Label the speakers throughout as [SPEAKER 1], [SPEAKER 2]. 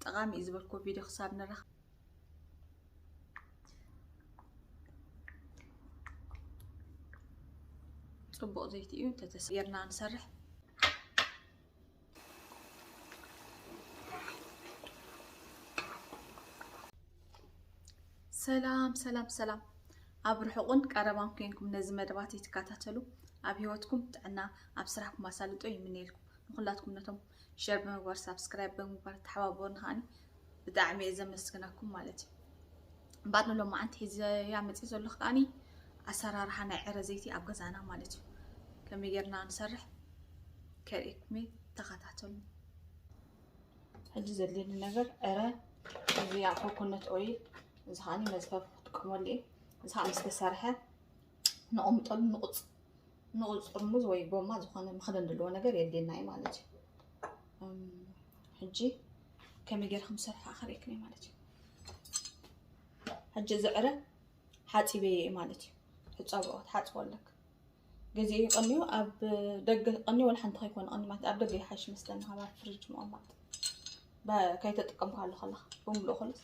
[SPEAKER 1] ጠቃሚ እዩ ዝበልኩ ቪድዮ ክሳብ ንረኽብ ጽቡቕ ዘይቲ እዩ ተተሰየርና ንሰርሕ ሰላም ኣብ ርሑቕን ቀረባን ኮይንኩም ነዚ መደባት ይትከታተሉ ኣብ ህይወትኩም ጥዕና ኣብ ስራሕኩም ማሳልጦ ይምነየልኩም ንኹላትኩም ነቶም ሼር ብምግባር ሳብስክራይብ ብምግባር ተሓባበሩን ከዓኒ ብጣዕሚ እየ ዘመስግነኩም ማለት እዩ ባድና ሎም ማዓንቲ ሒዘያ መፅእ ዘለኹ ከዓኒ ኣሰራርሓ ናይ ዕረ ዘይቲ ኣብ ገዛና ማለት እዩ ከመይ ጌርና ንሰርሕ ከሪእኩሜ ተኸታተሉ ሕጂ ዘድልየኒ ነገር ዕረ እዚ ኮኮነት ኦይል እዚ ከዓኒ መዝፈፍ ክጥቀመሉ እየ እዚ ከዓ ምስ ተሰርሐ ንቕምጠሉ ንቑፅ ጥርሙዝ ወይ ጎማ ዝኾነ መኽደን ዘለዎ ነገር የድልየና እዩ ማለት እዩ ሕጂ ከመይ ጌርኩም ሰርሑ ኣኸሪእኩሜ ማለት እዩ ሕጂ እዚ ዕረ ሓፂበየ እየ ማለት እዩ ሕፃብኦት ሓፅበለክ ገዚኡ ይቐንዩ ኣብ ደገ ቀንዩ ወላ ሓንቲ ከይኮነ ቀንዩ ማለት ኣብ ደገ ይሓይሽ መስለኒ ካብ ኣብ ፍሪጅ ምቕማጥ ከይተጠቀምካሉ ከለኻ ብምሉእ خلص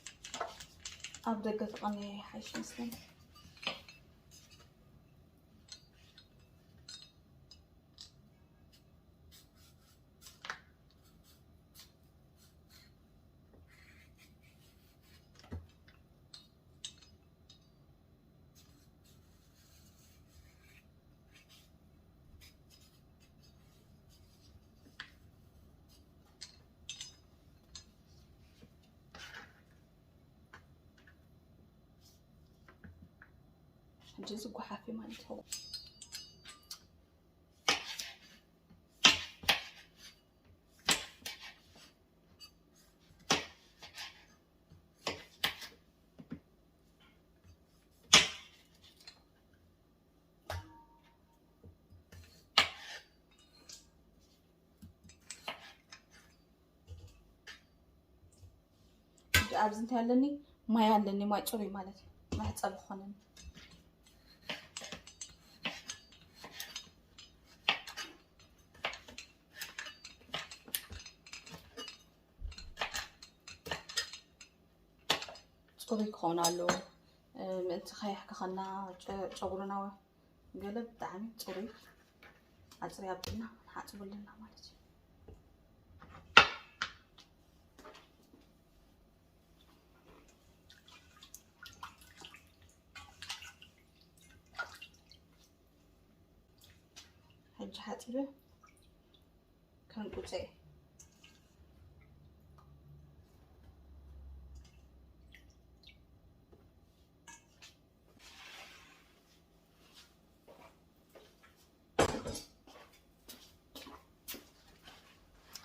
[SPEAKER 1] ኣብ ደገ ተቐንዩ ይሓይሽ መስለኒ حجز قحافي مالتي هو ኣብዚ እንታይ ኣለኒ ማይ ኣለኒ ማይ ፅሩይ ማለት እዩ መሕፀቢ ክኾነኒ ፅሩይ ክኾን ኣለዎ ምእንቲ ከይሕክኸና ጨጉርና ገለ ብጣዕሚ ፅሩይ ኣፅርያ ኣብልና ንሓፅበለና ማለት እዩ ሕጂ ሓፂበ ከንቁፀ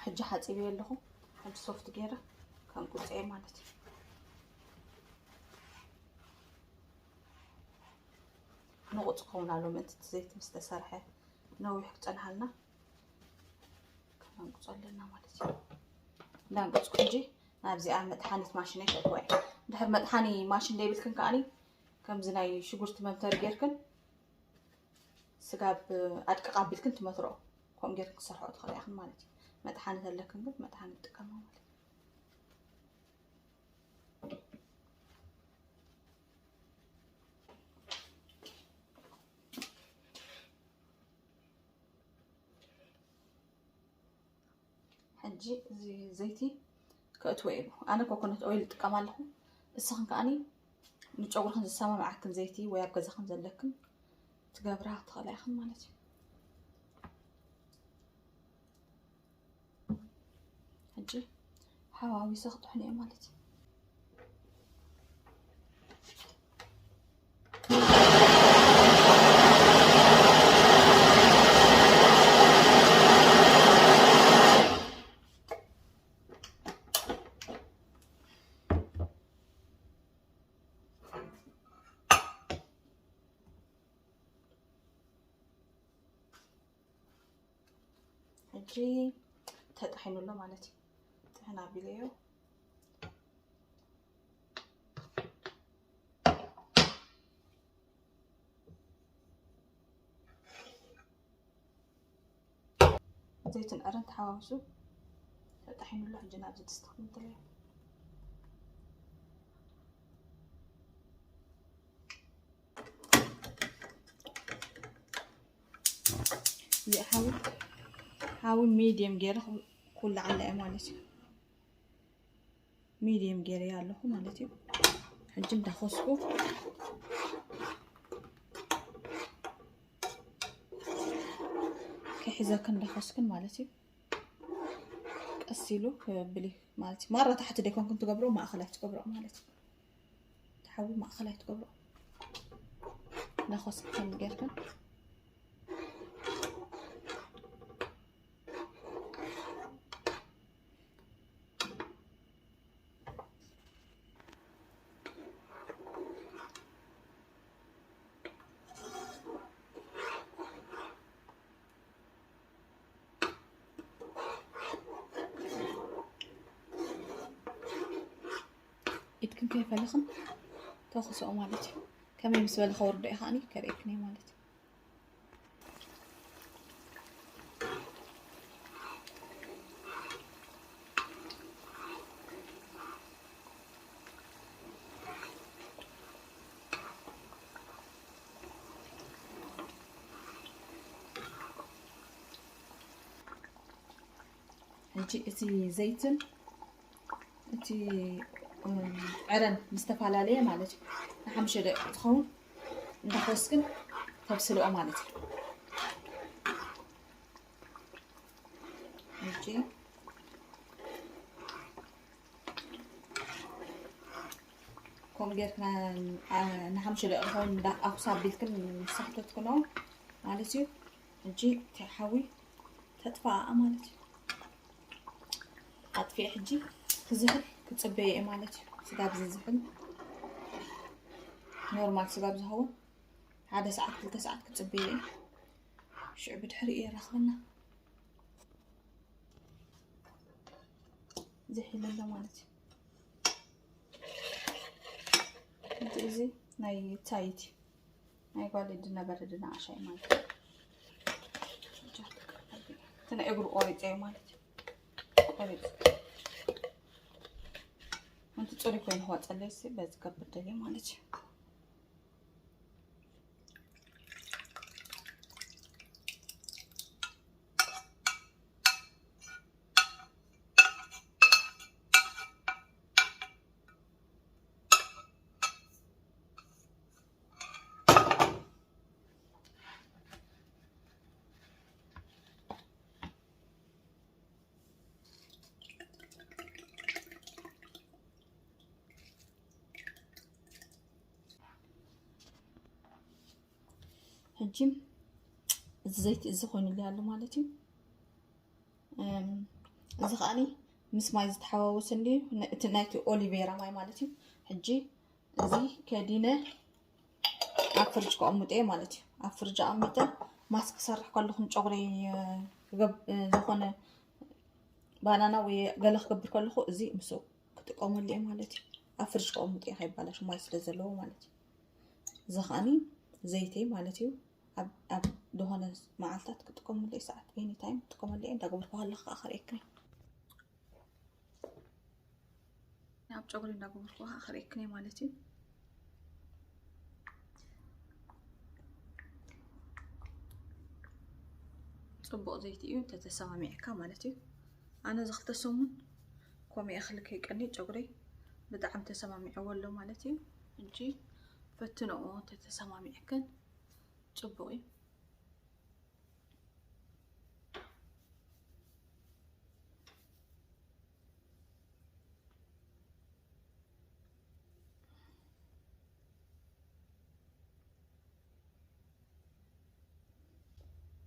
[SPEAKER 1] ሕጂ ሓፂበ ኣለኹ ሕጂ ሶፍት ገይረ ከንቁፀ ማለት እዩ ንቑፅ ክኸውን ኣሎ ምእንቲ ዘይቲ ምስ ተሰርሐ ነዊሕ ክፀንሓልና ከንቁፅ ኣለና ማለት እዩ እንዳንቀፅኩ ሕጂ ናብዚኣ መጥሓኒት ማሽን ከእትዋ እየ ድሕሪ መጥሓኒ ማሽን ዘይብልክን ከዓኒ ከምዚ ናይ ሽጉርቲ መምተሪ ጌርክን ስጋ ኣድቅቕ ኣቢልክን ትመትርኦ ከምኡ ጌርክን ክሰርሕኦ ትኽእላ ኢኽን ማለት እዩ መጥሓኒ ዘለክን ግን መጥሓኒ ትጥቀማ ማለት እዩ ሕጂ እዚ ዘይቲ ከእትወ እዩ ኣነ ኮኮነት ኦይል ጥቀም ኣለኹ እስኽን ከዓኒ ንጨጉርክን ዝሰማምዓክን ዘይቲ ወይ ኣብ ገዛክን ዘለክን ትገብራ ትኽእላ ኢኽን ማለት እዩ ሕጂ ሓዋዊሰ ክጥሕን እየ ማለት እዩ ሕጂ ተጥሒኑሎ ማለት እዩ ጥሕና ቢለዮ ዘይትን ዕረን ተሓዋውሱ ተጥሒኑሎ ሕጂ ናብዚ ድስቲ ክንጥለዮ زي حاول ميديم جيره كل على مالتي ميديم جيره يالله مالتي حجم دخسكو كحزة كان دخسكن مالتي قسيلو بلي مالتي مرة تحت ديكون كنت قبرو ما أخليت قبرو مالتي تحاول ما أخليت قبرو دخسك كان جيركن يتكن كيف لخن تاخذ مالتي كمان بالنسبة لخور دقيقة هاني كريكني مالتي هنجي اتي زيتن اتي عرن مستفعل عليه مالتي نحمش تخون ندخسكن تبسلو مالتي نجي كم جيركنا نحمش تخون دا أقصى بيتكن صحتو تكونو مالتي نجي تحوي تدفع مالتي أطفي حجي كزحل كتصبي مالتي سقاب زحل نورمال سقاب زهو هذا ساعات 3 ساعات كتصبي شعب تحرقي رخلنا زحل لنا مالتي انتي ناي تايتي ناي قالي دنا بردنا عشاء مالتي تنا اقرو اوريت اي مالتي اوريت انت تصوري كوين هو تصليسي بس قبل دلي مالتي هجيم الزيت الزخون اللي هالو مالتي زخاني مس ماي زتحواوس اللي تنايتي اوليفيرا ماي مالتي حجي زي كدينه افرج قامطه مالتي افرج قامطه ماسك سرح كلكم صغري زخونه بانانا وي غلخ كبر كلخو ازي مسو كتقوموا لي مالتي افرج قامطه هيبالاش ماي سلازلو مالتي زخاني زيتي مالتي اب دهونه معلتات كتقوموا لي ساعات اني تايم تقوموا لي انت قبر بهالخ اخر يكني ناب صغري انت قبر بها اخر يكني مالتي صبق زيتي انت تسامعك مالتي انا زخت سمون كومي اخلك يقني صغري بدعم تسامعي اولو مالتي انجي فتنو تتسامعكن صبقي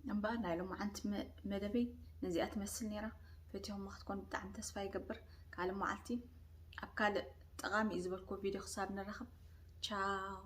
[SPEAKER 1] نبا نايلو معنت مدبي نزيات تمثل نيرة فتيهم ما تكون بدعم تسفا يقبر قال معلتي ابكال طقامي زبلكو فيديو خساب نرخب تشاو